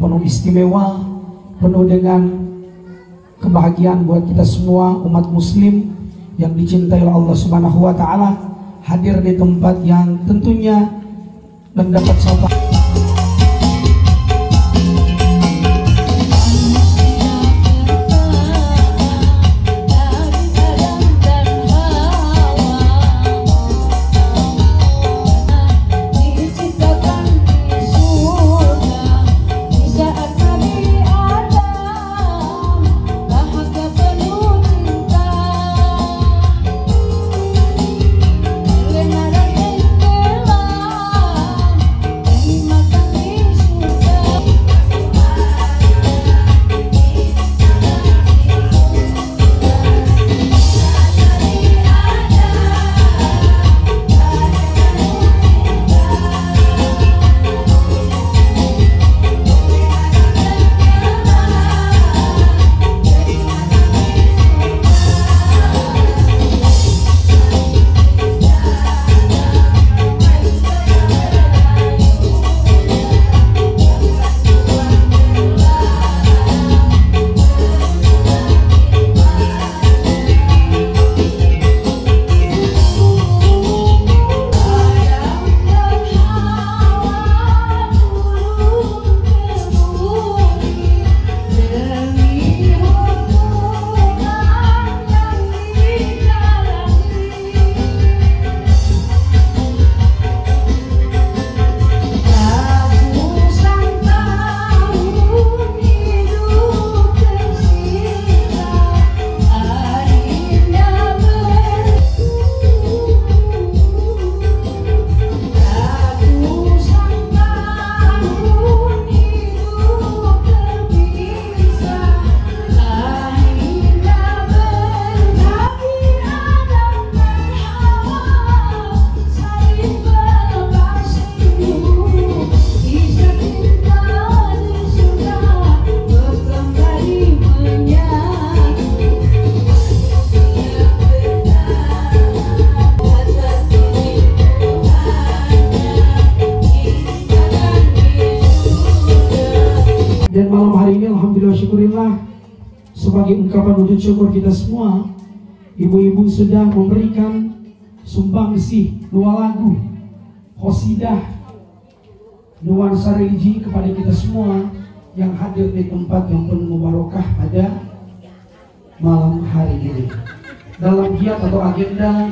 penuh istimewa, penuh dengan kebahagiaan buat kita semua umat muslim yang dicintai oleh Allah Subhanahu wa taala, hadir di tempat yang tentunya mendapat syafaat. Dan malam hari ini alhamdulillah syukurillah, sebagai ungkapan wujud syukur kita semua, ibu-ibu sudah memberikan sumbangsih 2 lagu qasidah nuansa religi kepada kita semua yang hadir di tempat yang penuh mubarakah pada malam hari ini. Dalam giat atau agenda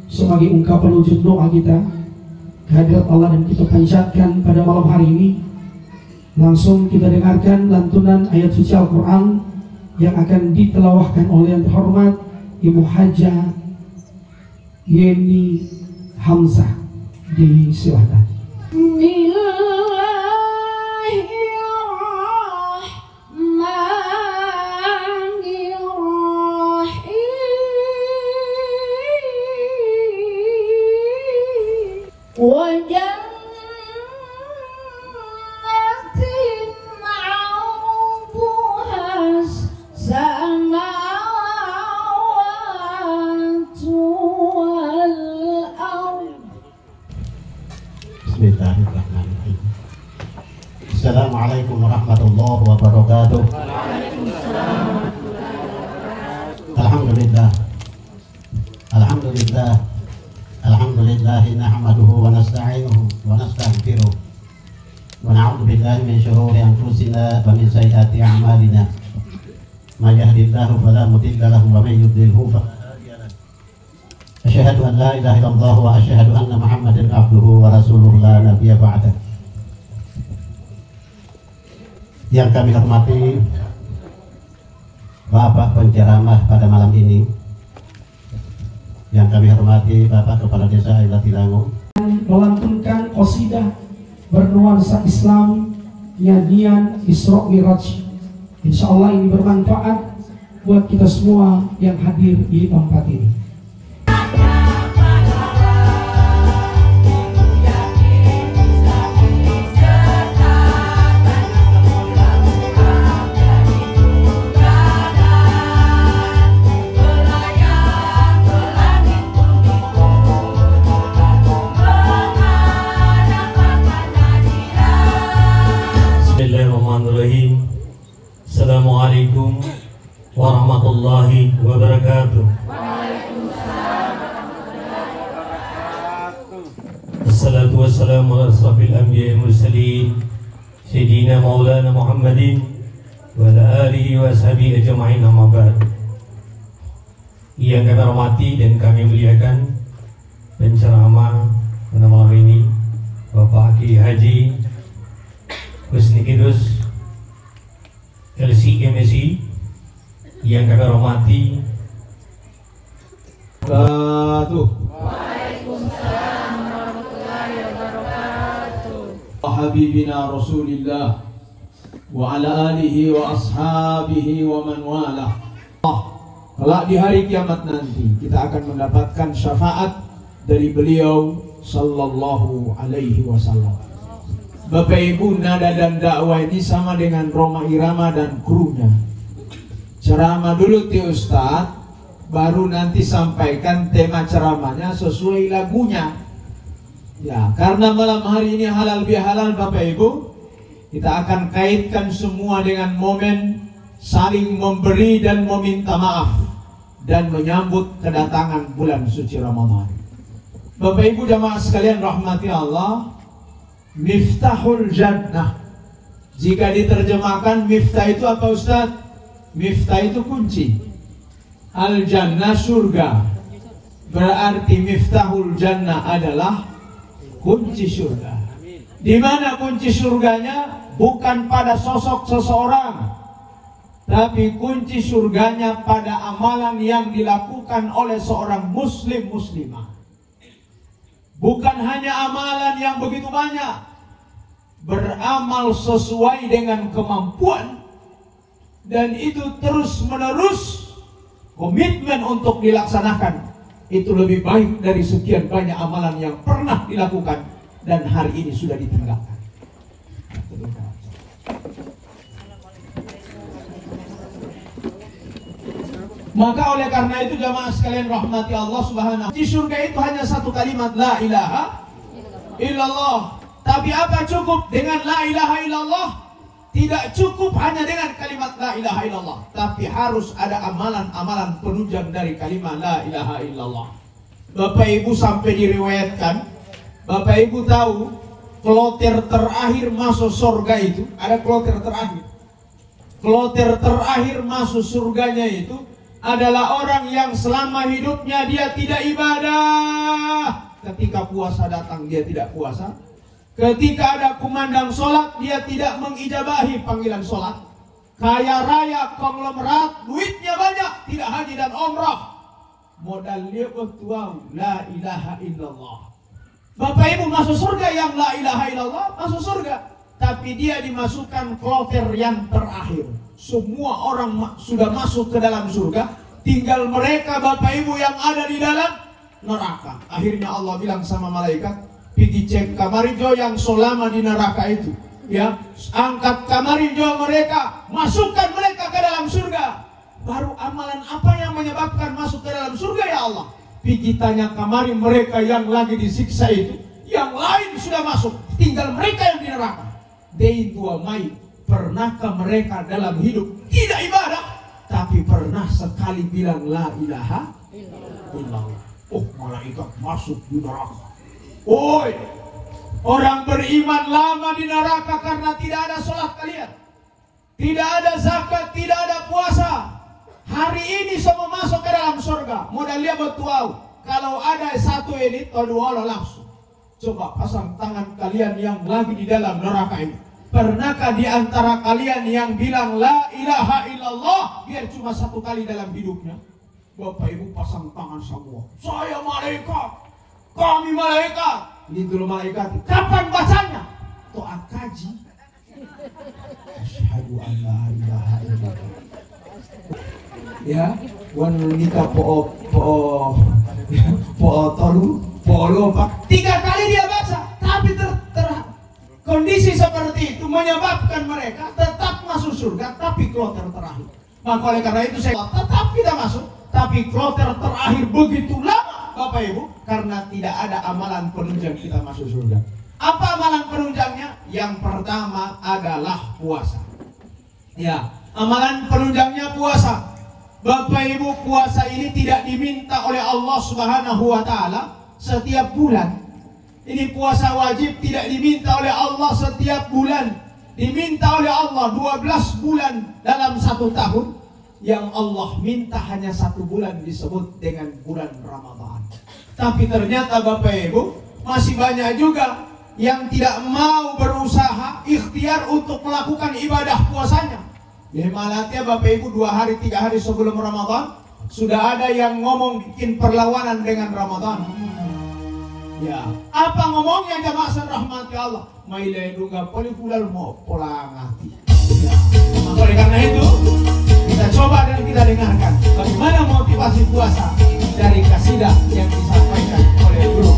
sebagai ungkapan wujud doa kita kehadirat Allah dan kita panjatkan pada malam hari ini. Langsung kita dengarkan lantunan ayat suci Al-Quran yang akan ditelawahkan oleh yang terhormat Ibu Hajah Yeni Hamzah. Disilahkan. Bismillahirrahmanirrahim. Assalamualaikum warahmatullahi wabarakatuh. Alhamdulillah. Alhamdulillah. Alhamdulillah nahmaduhu wa nasta'inuhu wa nastaghfiruh. Wa na'udzu billahi min shururi anfusina wa min sayyiati a'malina. May yahdihillahu fala mudilla lahu wa may yudlilhu fala hadiya lahu. Asyhadu an la ilaha illallah wa asyhadu anna Muhammadan abduhu wa rasuluhu la nabiyya ba'dah. Yang kami hormati Bapak penceramah pada malam ini, yang kami hormati Bapak Kepala Desa Ailah Tilango, melantunkan qasidah bernuansa Islam nyanyian Isra Miraj. Insya Allah ini bermanfaat buat kita semua yang hadir di tempat ini. Bismillahirrahmanirrahim. Assalamualaikum warahmatullahi wabarakatuh. Assalatu wassalamu ala asrafil anbiya'i wal mursalin Sayyidina Maulana Muhammadin wa ala alihi wa ashabihi ajma'in, amma ba'd. Yang kami hormati dan kami muliakan penceramah pada malam ini Bapak Kiai Haji Husni Idrus LCMSI, yang kami hormati Waalaikumsalam warahmatullahi wabarakatuh. Habibina Rasulillah wa ala alihi wa ashabihi wa man wala. Kelak di hari kiamat nanti kita akan mendapatkan syafaat dari beliau sallallahu alaihi wasallam. Bapak Ibu, nada dan dakwah ini sama dengan Roma Irama dan krunya. Ceramah dulu ti Ustadz, baru nanti sampaikan tema ceramahnya sesuai lagunya. Ya, karena malam hari ini halal bihalal Bapak Ibu, kita akan kaitkan semua dengan momen saling memberi dan meminta maaf dan menyambut kedatangan bulan suci Ramadan. Bapak Ibu jamaah sekalian rahmati Allah, Miftahul Jannah, jika diterjemahkan miftah itu apa Ustaz? Miftah itu kunci. Al Jannah surga. Berarti Miftahul Jannah adalah kunci surga. Di mana kunci surganya? Bukan pada sosok seseorang, tapi kunci surganya pada amalan yang dilakukan oleh seorang muslim muslimah. Bukan hanya amalan yang begitu banyak, beramal sesuai dengan kemampuan, dan itu terus menerus komitmen untuk dilaksanakan. Itu lebih baik dari sekian banyak amalan yang pernah dilakukan dan hari ini sudah ditinggalkan. Maka oleh karena itu jamaah sekalian rahmati Allah subhanahu. Di surga itu hanya satu kalimat, la ilaha illallah. Tapi apa cukup dengan la ilaha illallah? Tidak cukup hanya dengan kalimat la ilaha illallah, tapi harus ada amalan-amalan penunjang dari kalimat la ilaha illallah. Bapak Ibu sampai diriwayatkan, Bapak Ibu tahu kloter terakhir masuk surga itu, ada kloter terakhir. Kloter terakhir masuk surganya itu adalah orang yang selama hidupnya dia tidak ibadah. Ketika puasa datang dia tidak puasa. Ketika ada kumandang sholat dia tidak mengijabahi panggilan sholat. Kaya raya, konglomerat, duitnya banyak, tidak haji dan umrah. Modal dia bertuau la ilaha illallah. Bapak ibu masuk surga yang la ilaha illallah masuk surga, tapi dia dimasukkan kloter yang terakhir. Semua orang sudah masuk ke dalam surga, tinggal mereka bapak ibu yang ada di dalam neraka. Akhirnya Allah bilang sama malaikat, pergi cek kamar hijau yang selama di neraka itu, ya, angkat kamar hijau mereka, masukkan mereka ke dalam surga. Baru amalan apa yang menyebabkan masuk ke dalam surga ya Allah? Pergi tanya kamari mereka yang lagi disiksa itu, yang lain sudah masuk, tinggal mereka yang di neraka. Dei tua mai, pernahkah mereka dalam hidup tidak ibadah, tapi pernah sekali bilang la ilaha illallah? Oh, malaikat masuk di neraka. Oi, orang beriman lama di neraka karena tidak ada sholat kalian, tidak ada zakat, tidak ada puasa. Hari ini semua masuk ke dalam surga. Modal dia bertuau. Kalau ada satu ini, dua langsung. Coba pasang tangan kalian yang lagi di dalam neraka ini. Pernahkah di antara kalian yang bilang la ilaha illallah biar cuma satu kali dalam hidupnya? Bapak ibu pasang tangan semua. Saya malaikat, kami malaikat. Ini dulu malaikat. Kapan bacanya? To'at kaji. Asyhadu an la ilaha illallah. Ya, wanita polo pak. 3 kali dia baca, tapi kondisi seperti itu menyebabkan mereka tetap masuk surga, tapi kloter terakhir. Maka oleh karena itu saya tetap kita masuk, tapi kloter terakhir begitu lama, Bapak Ibu, karena tidak ada amalan penunjang kita masuk surga. Apa amalan penunjangnya? Yang pertama adalah puasa. Ya, amalan penunjangnya puasa. Bapak Ibu, puasa ini tidak diminta oleh Allah Subhanahu wa Ta'ala setiap bulan. Ini puasa wajib tidak diminta oleh Allah setiap bulan. Diminta oleh Allah 12 bulan dalam 1 tahun. Yang Allah minta hanya 1 bulan disebut dengan bulan Ramadan. Tapi ternyata Bapak Ibu, masih banyak juga yang tidak mau berusaha ikhtiar untuk melakukan ibadah puasanya. Ya malatnya Bapak Ibu 2 hari 3 hari sebelum Ramadan sudah ada yang ngomong bikin perlawanan dengan Ramadan. Ya, apa ngomongnya jamaah rahmati Allah? Mailai dunga polikulal mau polangati. Ya, maka oleh karena itu kita coba dan kita dengarkan bagaimana motivasi puasa dari kasidah yang disampaikan oleh guru.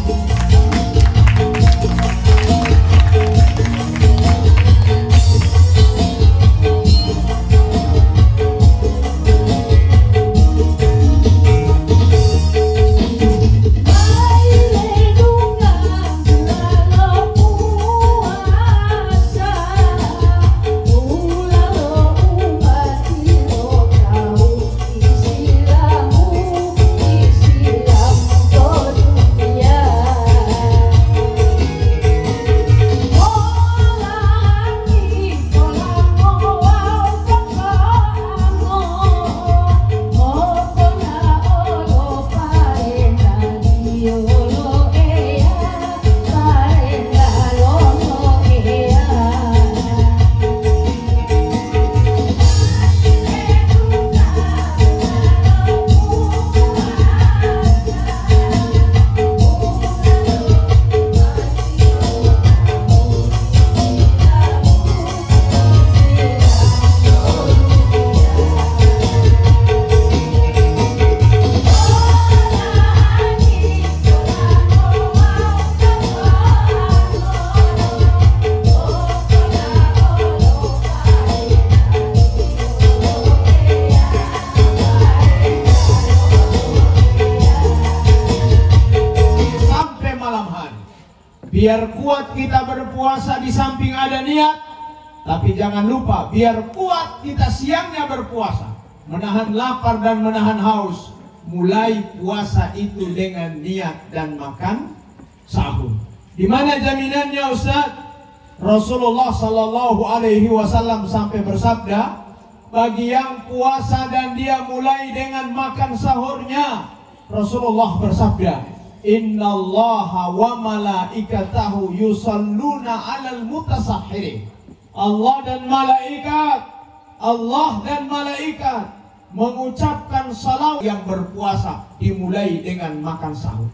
Biar kuat kita berpuasa di samping ada niat, tapi jangan lupa biar kuat kita siangnya berpuasa, menahan lapar dan menahan haus. Mulai puasa itu dengan niat dan makan sahur. Di mana jaminannya Ustaz? Rasulullah Sallallahu Alaihi Wasallam sampai bersabda, bagi yang puasa dan dia mulai dengan makan sahurnya. Rasulullah bersabda, Innallaha wa malaikatahu yusalluna 'alal mutasahhirin. Allah dan malaikat mengucapkan salawat yang berpuasa dimulai dengan makan sahur.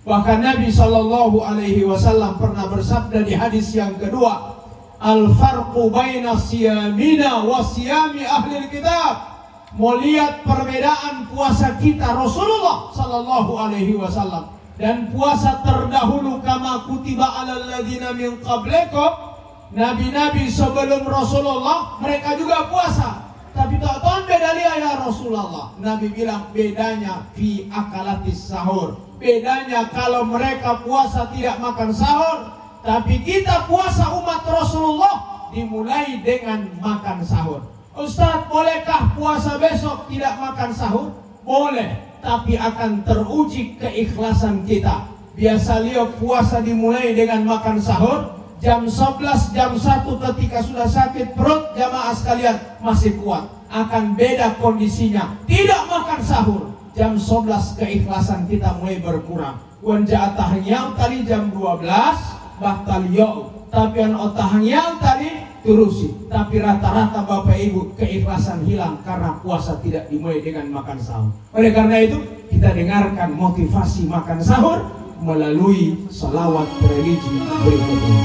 Bahkan Nabi Shallallahu Alaihi Wasallam pernah bersabda di hadis yang kedua, Al-farqu baina siyamina wa siyami ahli kitab. Mau lihat perbedaan puasa kita Rasulullah Shallallahu Alaihi Wasallam dan puasa terdahulu kama kutiba alal ladzina min qablikum. Nabi-nabi sebelum Rasulullah mereka juga puasa. Tapi tak beda dia ya Rasulullah. Nabi bilang bedanya fi akalatis sahur. Bedanya kalau mereka puasa tidak makan sahur, tapi kita puasa umat Rasulullah dimulai dengan makan sahur. Ustaz, bolehkah puasa besok tidak makan sahur? Boleh, tapi akan teruji keikhlasan kita. Biasa lihat puasa dimulai dengan makan sahur, jam 11, jam 1 ketika sudah sakit perut, jamaah sekalian masih kuat. Akan beda kondisinya, tidak makan sahur, jam 11 keikhlasan kita mulai berkurang. Wanja atahnyang tadi jam 12 batal yau, tapi an otahnyang tadi terusi. Tapi rata-rata Bapak Ibu keikhlasan hilang karena puasa tidak dimulai dengan makan sahur. Oleh karena itu kita dengarkan motivasi makan sahur melalui salawat religi berikut ini.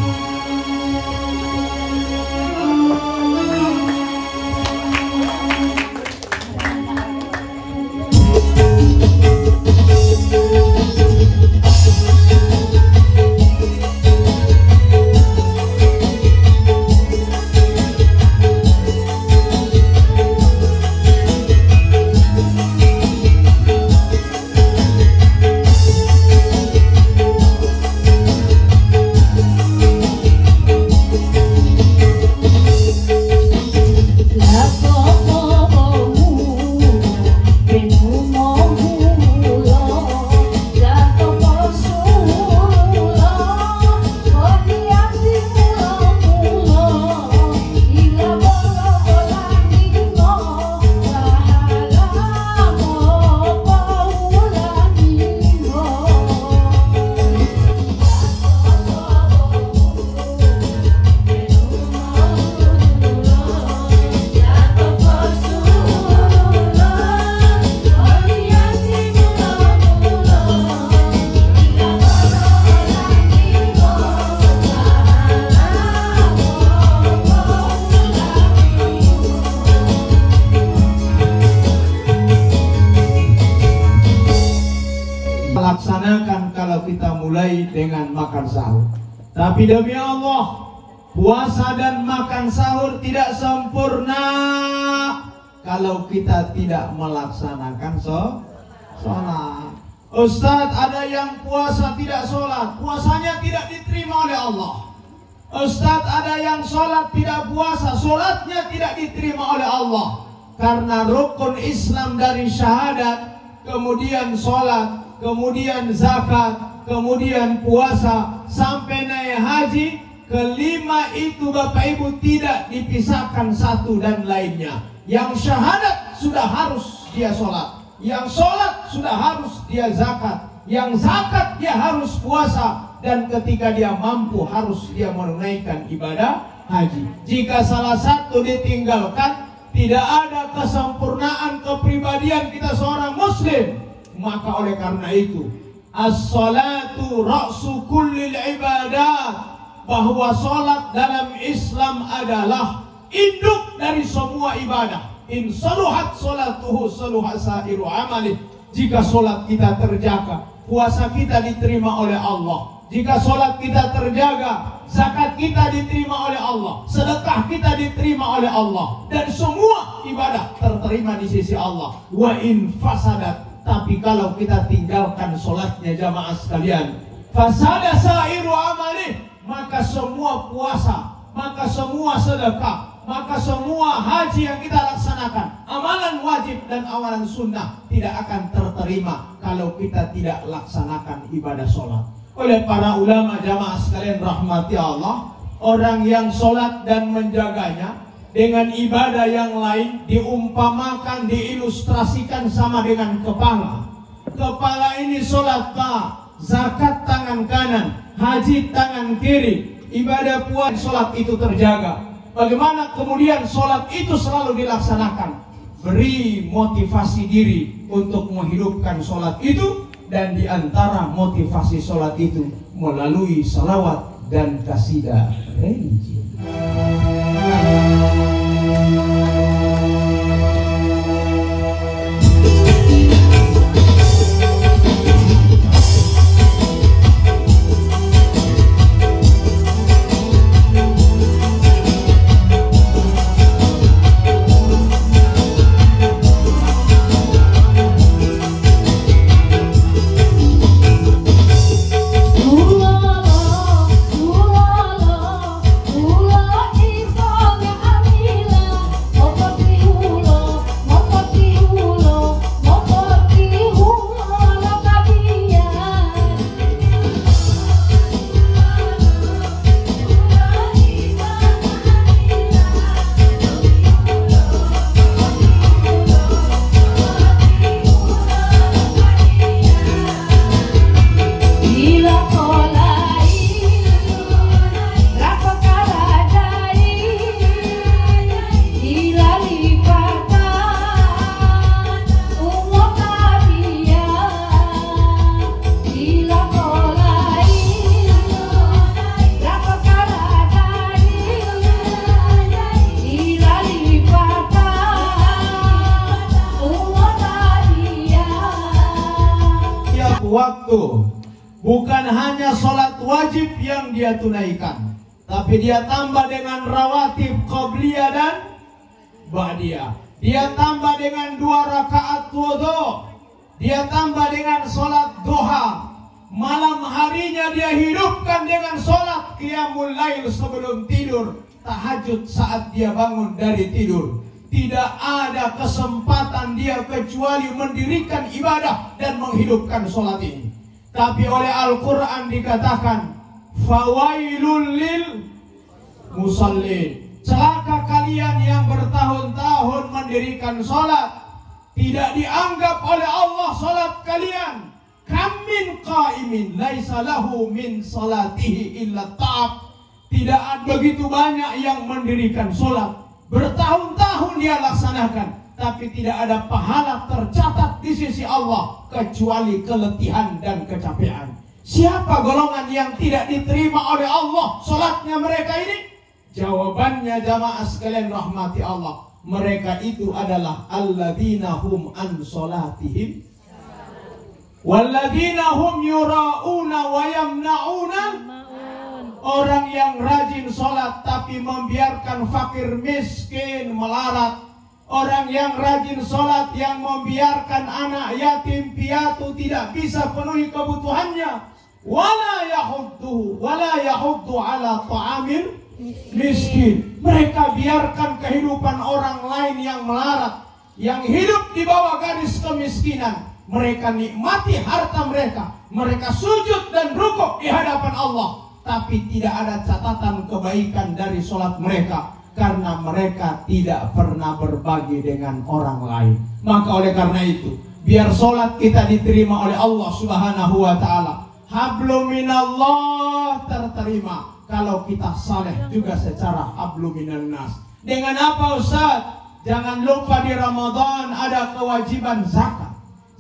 Laksanakan kalau kita mulai dengan makan sahur. Tapi demi Allah, puasa dan makan sahur tidak sempurna kalau kita tidak melaksanakan sholat. Ustadz, ada yang puasa tidak sholat, puasanya tidak diterima oleh Allah. Ustadz, ada yang sholat tidak puasa, sholatnya tidak diterima oleh Allah. Karena rukun Islam dari syahadat, kemudian sholat, kemudian zakat, kemudian puasa, sampai naik haji, kelima itu Bapak Ibu tidak dipisahkan satu dan lainnya. Yang syahadat sudah harus dia sholat, yang sholat sudah harus dia zakat, yang zakat dia harus puasa, dan ketika dia mampu harus dia menunaikan ibadah haji. Jika salah satu ditinggalkan, tidak ada kesempurnaan kepribadian kita seorang muslim. Maka oleh karena itu, as-salatu ra'su kullil ibadat, bahwa salat dalam Islam adalah induk dari semua ibadah. In saluhat salatuhu saluhat sairu amalih. Jika salat kita terjaga, puasa kita diterima oleh Allah. Jika salat kita terjaga, zakat kita diterima oleh Allah, sedekah kita diterima oleh Allah, dan semua ibadah terterima di sisi Allah. Wa in fasadat, tapi kalau kita tinggalkan sholatnya jamaah sekalian, fasada sairu amalih, maka semua puasa, maka semua sedekah, maka semua haji yang kita laksanakan, amalan wajib dan amalan sunnah tidak akan terterima kalau kita tidak laksanakan ibadah sholat. Oleh para ulama jamaah sekalian rahmati Allah, orang yang sholat dan menjaganya dengan ibadah yang lain diumpamakan, diilustrasikan sama dengan kepala. Kepala ini sholat Pak, zakat tangan kanan, haji tangan kiri, ibadah puasa sholat itu terjaga. Bagaimana kemudian sholat itu selalu dilaksanakan? Beri motivasi diri untuk menghidupkan sholat itu, dan diantara motivasi sholat itu melalui salawat dan kasidah religi. Waktu bukan hanya sholat wajib yang dia tunaikan, tapi dia tambah dengan rawatib qabliyah dan ba'diyah. Dia tambah dengan 2 rakaat wudu, dia tambah dengan sholat duha. Malam harinya dia hidupkan dengan sholat qiyamul lail sebelum tidur, tahajud saat dia bangun dari tidur. Tidak ada kesempatan dia kecuali mendirikan ibadah dan menghidupkan sholat ini. Tapi oleh Al-Quran dikatakan, fawailul lil musallin. Celaka kalian yang bertahun-tahun mendirikan sholat, tidak dianggap oleh Allah sholat kalian. Kam min qaimin laisa lahu min salatihi illa ta'ab. Tidak begitu banyak yang mendirikan sholat, bertahun-tahun dia laksanakan, tapi tidak ada pahala tercatat di sisi Allah kecuali keletihan dan kecapean. Siapa golongan yang tidak diterima oleh Allah sholatnya mereka ini? Jawabannya jamaah sekalian rahmati Allah, mereka itu adalah alladzina hum an sholatihim walladzina hum yura'una wa yamna'una. Orang yang rajin sholat tapi membiarkan fakir miskin melarat. Orang yang rajin sholat yang membiarkan anak yatim piatu tidak bisa penuhi kebutuhannya. Wala yahuddu ala ta'amil miskin. Mereka biarkan kehidupan orang lain yang melarat, yang hidup di bawah garis kemiskinan. Mereka nikmati harta mereka, mereka sujud dan rukuk di hadapan Allah, tapi tidak ada catatan kebaikan dari sholat mereka, karena mereka tidak pernah berbagi dengan orang lain. Maka oleh karena itu, biar sholat kita diterima oleh Allah Subhanahu wa ta'ala, hablum minallah terterima kalau kita saleh juga secara hablum minan nas. Dengan apa Ustaz? Jangan lupa di Ramadan ada kewajiban zakat.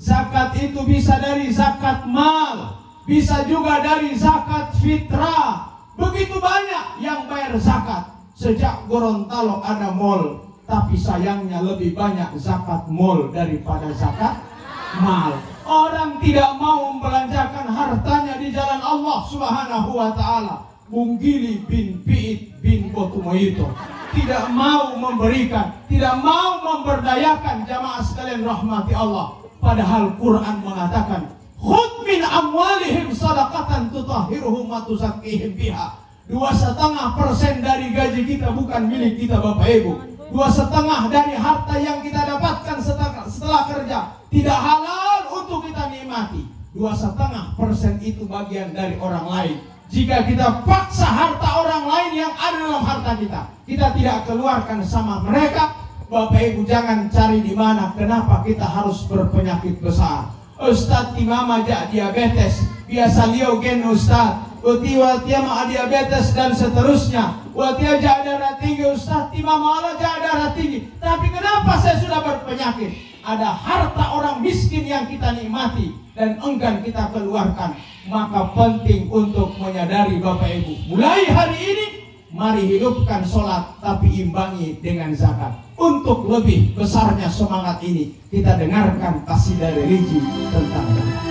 Zakat itu bisa dari zakat mal, bisa juga dari zakat fitrah. Begitu banyak yang bayar zakat. Sejak Gorontalo ada mall, tapi sayangnya lebih banyak zakat mall daripada zakat mal. Orang tidak mau membelanjakan hartanya di jalan Allah Subhanahu wa ta'ala. Bung Gili bin Pi'it bin Botumoito tidak mau memberikan, tidak mau memberdayakan jamaah sekalian rahmati Allah. Padahal Quran mengatakan, khudh min amwalihim sadaqatan tutahhiruhum wa tuzakkihim biha. 2,5% dari gaji kita bukan milik kita Bapak Ibu. 2,5% dari harta yang kita dapatkan setelah kerja tidak halal untuk kita nikmati. 2,5% itu bagian dari orang lain. jika kita paksa harta orang lain yang ada dalam harta kita, kita tidak keluarkan sama mereka. Bapak Ibu jangan cari di mana. Kenapa kita harus berpenyakit besar? Ustadz timama ja diabetes, biasa liau gen Ustadz, utiwa tiama diabetes dan seterusnya. Watia ja darah tinggi Ustadz, timama Allah ja darah tinggi. Tapi kenapa saya sudah berpenyakit? Ada harta orang miskin yang kita nikmati dan enggan kita keluarkan. Maka penting untuk menyadari Bapak Ibu, mulai hari ini mari hidupkan sholat tapi imbangi dengan zakat. Untuk lebih besarnya semangat ini, kita dengarkan kasidah religi tentang zakat.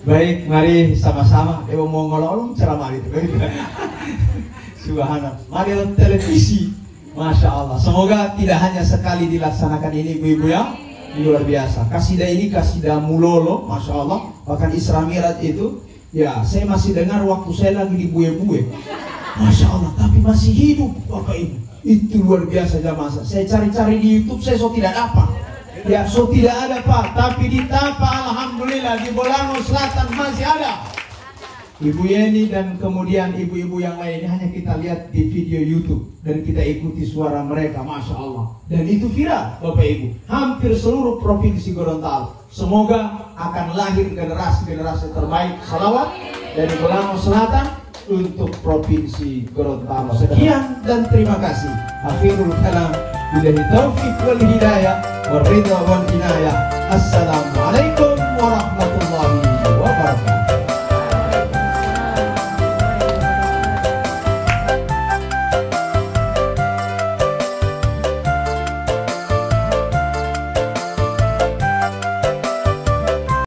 Baik, mari sama-sama. Mau ngolong ceramah itu. Subhanallah. Mari televisi. Masya Allah. Semoga tidak hanya sekali dilaksanakan ini ibu-ibu ya. Luar biasa. Kasidah ini kasidah mulolo. Masya Allah. Bahkan Isra Mi'raj itu. Ya, saya masih dengar waktu saya lagi di Buye-Buye. Masya Allah. Tapi masih hidup Bapak Ibu. Itu luar biasa jamaah. Saya cari-cari di YouTube. Saya tidak dapat. Ya, tidak ada Pak. Tapi di Tapa alhamdulillah di Bolango Selatan masih ada. Ibu Yeni dan kemudian ibu-ibu yang lain ini hanya kita lihat di video YouTube dan kita ikuti suara mereka, Masya Allah. Dan itu viral, Bapak Ibu. Hampir seluruh provinsi Gorontalo. Semoga akan lahir generasi-generasi terbaik salawat dari Bolango Selatan untuk provinsi Gorontalo. Sekian dan terima kasih. Akhirul kalam, billahi taufiq wal hidayah, wal ridha wal inayah. Assalamualaikum warahmatullahi wabarakatuh.